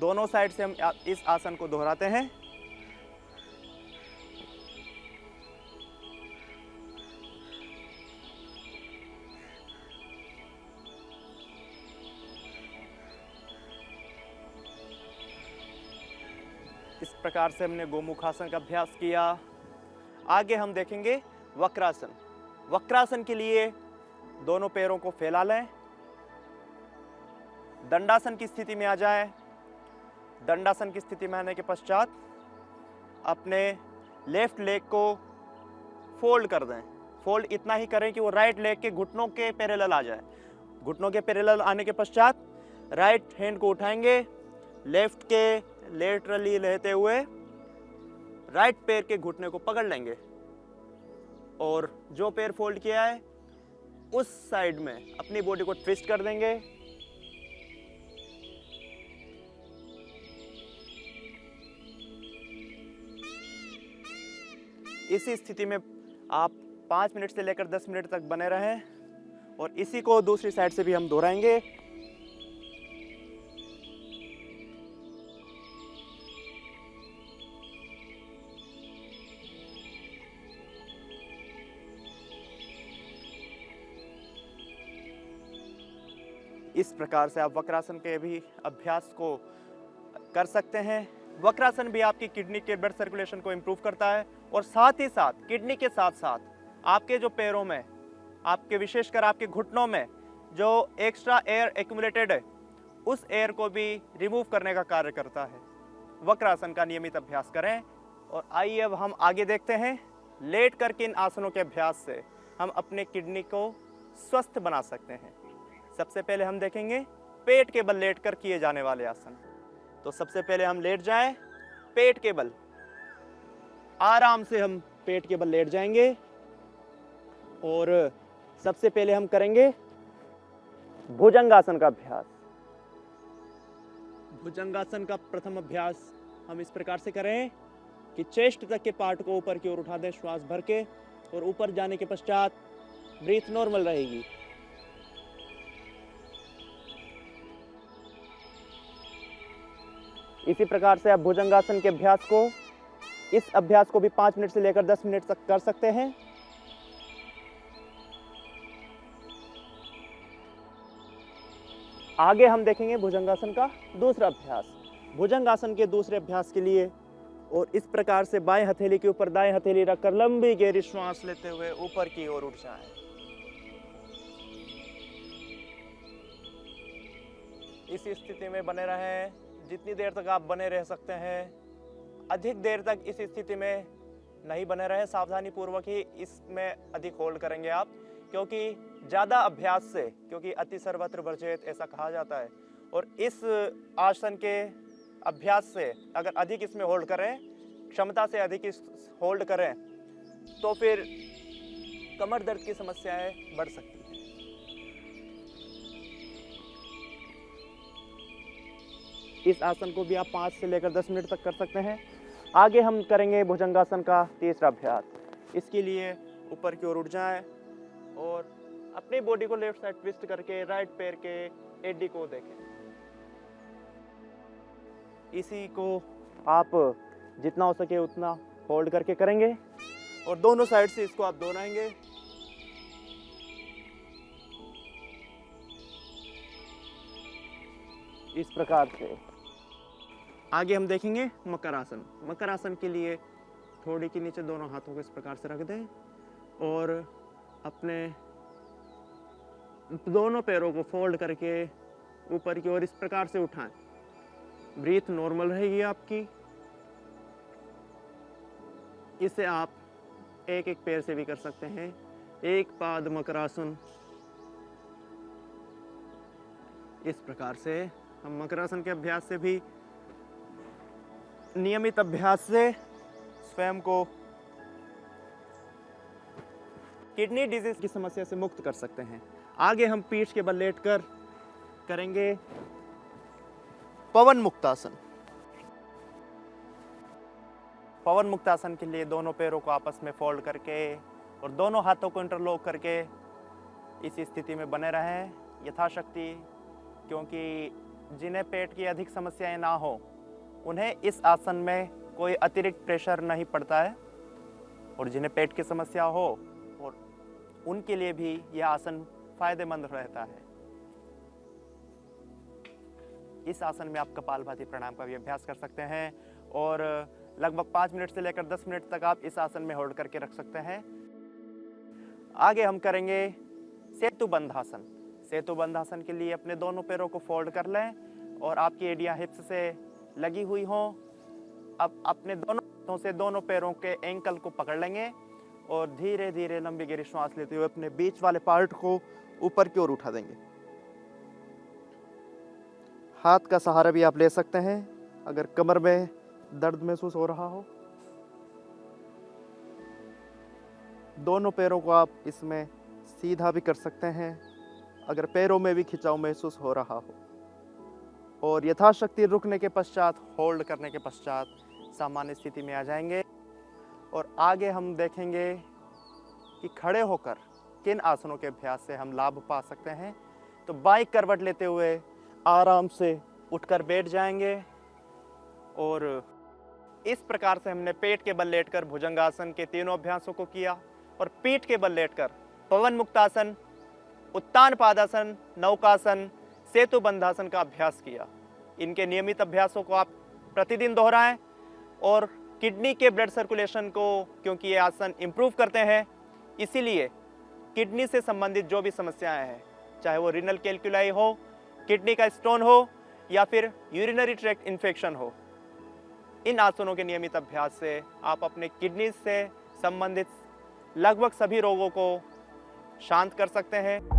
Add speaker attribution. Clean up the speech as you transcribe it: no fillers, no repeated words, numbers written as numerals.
Speaker 1: दोनों साइड से हम इस आसन को दोहराते हैं। इस प्रकार से हमने गोमुखासन का अभ्यास किया। आगे हम देखेंगे वक्रासन। वक्रासन के लिए दोनों पैरों को फैला लें, दंडासन की स्थिति में आ जाएं। दंडासन की स्थिति में आने के पश्चात अपने लेफ्ट लेग को फोल्ड कर दें। फोल्ड इतना ही करें कि वो राइट लेग के घुटनों के पैरेलल आ जाए। घुटनों के पैरेलल आने के पश्चात राइट हैंड को उठाएंगे, लेफ्ट के लेटरली लेते हुए राइट पैर के घुटने को पकड़ लेंगे और जो पैर फोल्ड किया है उस साइड में अपनी बॉडी को ट्विस्ट कर देंगे। इसी स्थिति में आप 5 मिनट से लेकर 10 मिनट तक बने रहें और इसी को दूसरी साइड से भी हम दोहराएंगे। इस प्रकार से आप वक्रासन के भी अभ्यास को कर सकते हैं। वक्रासन भी आपकी किडनी के ब्लड सर्कुलेशन को इम्प्रूव करता है और साथ ही साथ किडनी के साथ साथ आपके जो पैरों में, आपके विशेषकर आपके घुटनों में जो एक्स्ट्रा एयर एक्यूमुलेटेड है उस एयर को भी रिमूव करने का कार्य करता है। वक्रासन का नियमित अभ्यास करें। और आइए अब हम आगे देखते हैं। लेट करके इन आसनों के अभ्यास से हम अपने किडनी को स्वस्थ बना सकते हैं। सबसे पहले हम देखेंगे पेट के बल लेट कर किए जाने वाले आसन। तो सबसे पहले हम लेट जाएं, पेट के बल। आराम से हम पेट के बल लेट जाएंगे और सबसे पहले हम करेंगे भुजंगासन का अभ्यास। भुजंगासन का प्रथम अभ्यास हम इस प्रकार से करें कि चेस्ट तक के पार्ट को ऊपर की ओर उठा दें श्वास भर के, और ऊपर जाने के पश्चात ब्रीथ नॉर्मल रहेगी। इसी प्रकार से आप भुजंगासन के अभ्यास को, इस अभ्यास को भी 5 मिनट से लेकर 10 मिनट तक कर सकते हैं। आगे हम देखेंगे भुजंगासन का दूसरा अभ्यास। भुजंगासन के दूसरे अभ्यास के लिए और इस प्रकार से बाएं हथेली के ऊपर दाएं हथेली रखकर लंबी गहरी श्वास लेते हुए ऊपर की ओर उठ जाएं। इसी स्थिति में बने रहें जितनी देर तक आप बने रह सकते हैं। अधिक देर तक इस स्थिति में नहीं बने रहे, सावधानी पूर्वक ही इसमें अधिक होल्ड करेंगे आप, क्योंकि ज़्यादा अभ्यास से, क्योंकि अति सर्वत्र वर्जेत ऐसा कहा जाता है, और इस आसन के अभ्यास से अगर अधिक इसमें होल्ड करें, क्षमता से अधिक इस होल्ड करें, तो फिर कमर दर्द की समस्याएं बढ़ सकती हैं। इस आसन को भी आप 5 से लेकर 10 मिनट तक कर सकते हैं। आगे हम करेंगे भुजंगासन का तीसरा अभ्यास। इसके लिए ऊपर की ओर उठ जाएं और अपनी बॉडी को लेफ्ट साइड ट्विस्ट करके राइट पैर के एडी को देखें। इसी को आप जितना हो सके उतना होल्ड करके करेंगे और दोनों साइड से इसको आप दोहराएंगे। इस प्रकार से आगे हम देखेंगे मकर आसन। मकर आसन के लिए थोड़ी के नीचे दोनों हाथों को इस प्रकार से रख दें और अपने दोनों पैरों को फोल्ड करके ऊपर की ओर इस प्रकार से उठाएं। ब्रीथ नॉर्मल रहेगी आपकी। इसे आप एक एक पैर से भी कर सकते हैं। एक पाद मकरासन। इस प्रकार से हम मकरासन के अभ्यास से भी, नियमित अभ्यास से स्वयं को किडनी डिजीज की समस्या से मुक्त कर सकते हैं। आगे हम पीठ के बल लेटकर करेंगे पवन मुक्तासन। पवन मुक्तासन के लिए दोनों पैरों को आपस में फोल्ड करके और दोनों हाथों को इंटरलॉक करके इस स्थिति में बने रहें यथाशक्ति, क्योंकि जिन्हें पेट की अधिक समस्याएं ना हो, उन्हें इस आसन में कोई अतिरिक्त प्रेशर नहीं पड़ता है, और जिन्हें पेट की समस्या हो और उनके लिए भी यह आसन फायदेमंद रहता है। इस आसन में आप कपालभाति प्राणायाम का भी अभ्यास कर सकते हैं और लगभग 5 मिनट से लेकर 10 मिनट तक आप इस आसन में होल्ड करके रख सकते हैं। आगे हम करेंगे सेतु बंधासन। सेतु बंधासन के लिए अपने दोनों पैरों को फोल्ड कर लें और आपकी एड़ियां हिप्स से लगी हुई हों। अब अपने दोनों हाथों से दोनों पैरों के एंकल को पकड़ लेंगे और धीरे धीरे लंबी गहरी श्वास लेते हुए अपने बीच वाले पार्ट को ऊपर की ओर उठा देंगे। हाथ का सहारा भी आप ले सकते हैं अगर कमर में दर्द महसूस हो रहा हो। दोनों पैरों को आप इसमें सीधा भी कर सकते हैं अगर पैरों में भी खिंचाव महसूस हो रहा हो, और यथाशक्ति रुकने के पश्चात, होल्ड करने के पश्चात सामान्य स्थिति में आ जाएंगे। और आगे हम देखेंगे कि खड़े होकर किन आसनों के अभ्यास से हम लाभ पा सकते हैं। तो बाएं करवट लेते हुए आराम से उठकर बैठ जाएंगे और इस प्रकार से हमने पेट के बल लेटकर भुजंगासन के तीनों अभ्यासों को किया और पीठ के बल लेटकर पवन मुक्तासन, उत्तान पादासन, नौकासन, सेतु बंधासन का अभ्यास किया। इनके नियमित अभ्यासों को आप प्रतिदिन दोहराएं और किडनी के ब्लड सर्कुलेशन को, क्योंकि ये आसन इम्प्रूव करते हैं, इसीलिए किडनी से संबंधित जो भी समस्याएं हैं, चाहे वो रीनल कैल्कुलाई हो, किडनी का स्टोन हो या फिर यूरिनरी ट्रैक्ट इन्फेक्शन हो, इन आसनों के नियमित अभ्यास से आप अपने किडनी से संबंधित लगभग सभी रोगों को शांत कर सकते हैं।